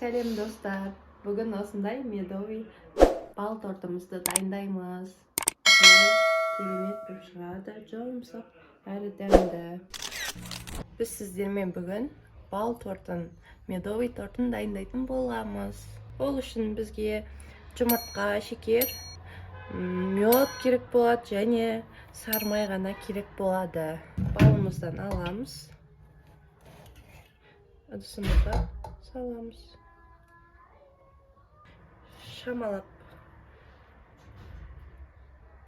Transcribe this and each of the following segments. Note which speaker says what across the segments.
Speaker 1: Selam dostlar. Bugün osындай медовый bal tortumuzu dayındaymiz. Kelimет bir шығады, жұмсақ, әрі дәмді. Біз сіздермен бүгін bal tortun, медовый тортын дайындайтын боламыз. Ол үшін бізге жұмыртқа, шекер, мед керек болады және сармай ғана керек болады. Балымыздан аламыз. Ыдысымызға саламыз. Шамалап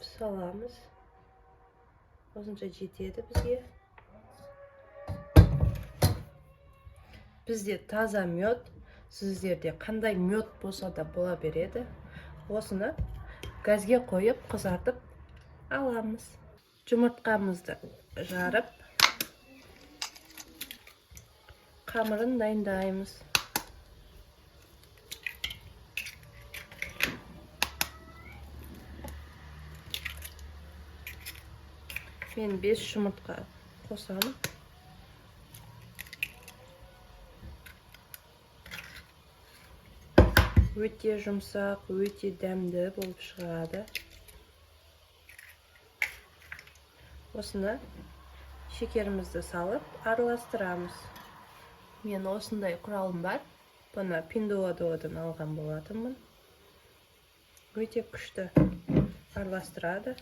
Speaker 1: саламыз. Осынша жетеді бізге. Бізде таза мед, сіздерде қандай мед болса да бола береді. Осыны газге қойып қызартып аламыз. Жұмыртқамызды жарып қамырын дайындаймыз. Мен 5 жұмыртқа қосамын. Өте жұмсақ, өте дәмді болып шығады. Осыны шекерімізді салып араластырамыз. Мен осындай құралым бар. Бұны Pinduoduo'дан алған болатынмын. Өте күшті араластырады.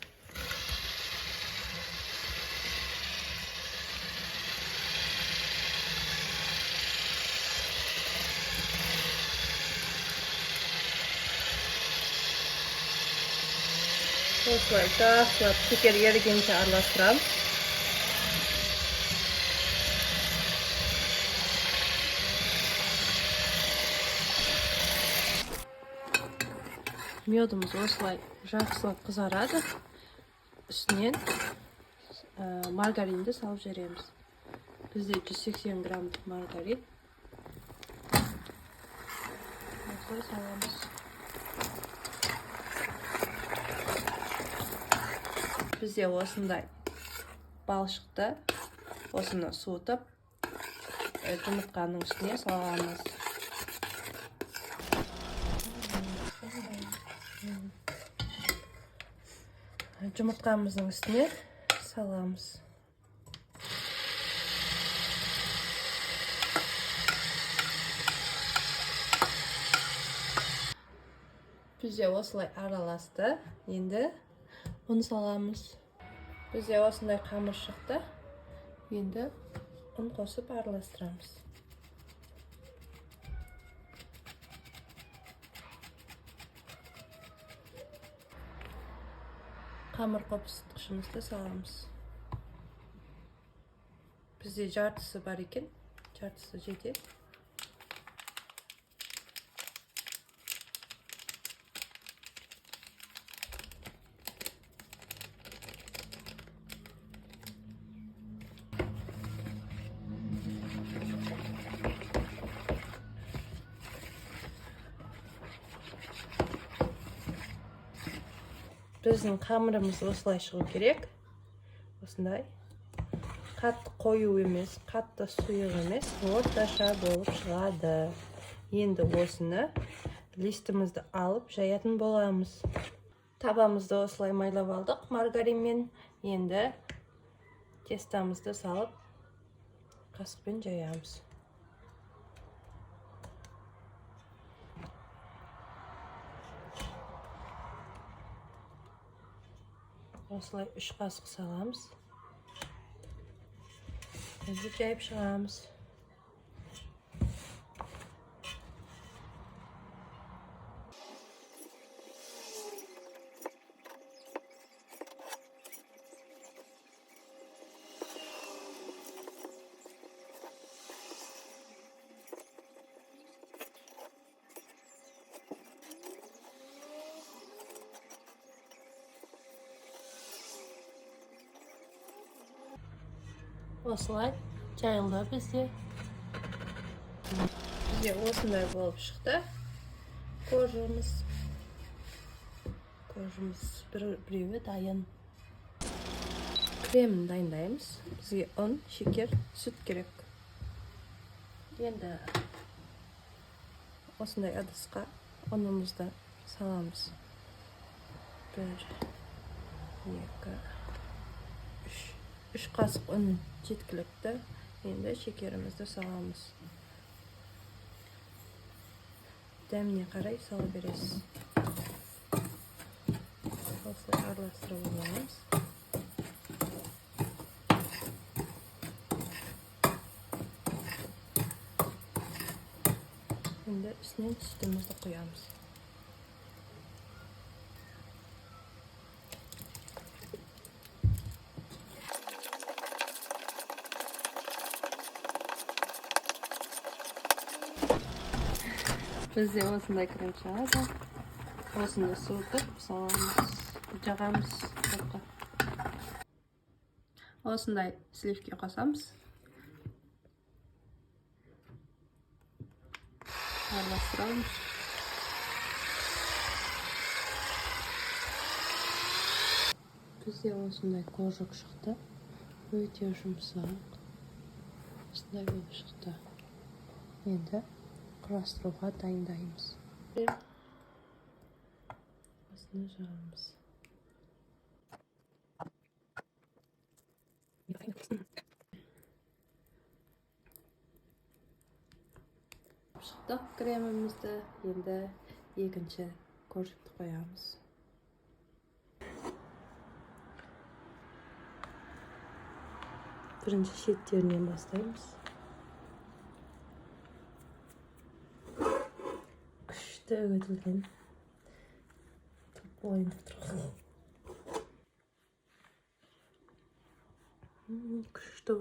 Speaker 1: Осылай жақсылап шекер ерігенше араластырамыз. Медіміз осылай жақсылап қызарады. Үстінен маргаринді салып жібереміз. Бізде 180 грамм маргарин. Осылай саламыз. Бізде осындай бал шықты. Осыны суытып, жұмыртқаның үстіне саламыз. Жұмыртқамыздың үстіне саламыз. Бізде осылай араласты. Енді ұн саламыз. Бізде осындай қамыр шықты. Енді ұн қосып араластырамыз. Қамыр қопсытқышымызды саламыз. Бізде жартысы бар екен. Жартысы жетеді. Біздің қамырымыз осылай шығу керек. Осындай. Қатты қою емес, қатты сұйық емес, орташа болып шығады. Енді осыны листімізді алып жаятын боламыз. Табамызды осылай майлап алдық маргаринмен. Енді тестамызды салып қасықпен жаямыз. Осылай 3 қасық саламыз. Енді жайып шығамыз. Осылай жайылды бізде. Бізде осындай болып шықты. Қожымыз біреуі дайын. Кремін дайындаймыз. Бізге ұн, шекер, сүт керек. Енді Осындай ыдысқа ұнымызды саламыз. 1, 2, 3 қасық ұн жеткілікті. Енді шекерімізді саламыз. Дәміне қарай сала бересіз. Осылай араластырып аламыз. Şimdi üstüne sütümüzü koyalım. Biz de osындай krem шығады. Осыны суытып саламыз. Жағамыз топқа. Осындай сливки қосамыз. Араластырамыз. Бізде осындай қожық шықты. Өте жұмсақ. Осындай болып шықты. Енді құрастыруға дайындаймыз. Осыны жағамыз. Шықтық кремімізді. Енді екінші қожықты қоямыз. Бірінші шеттерінен бастаймыз. Күшті үгітілген ойынып тұрған. Күшті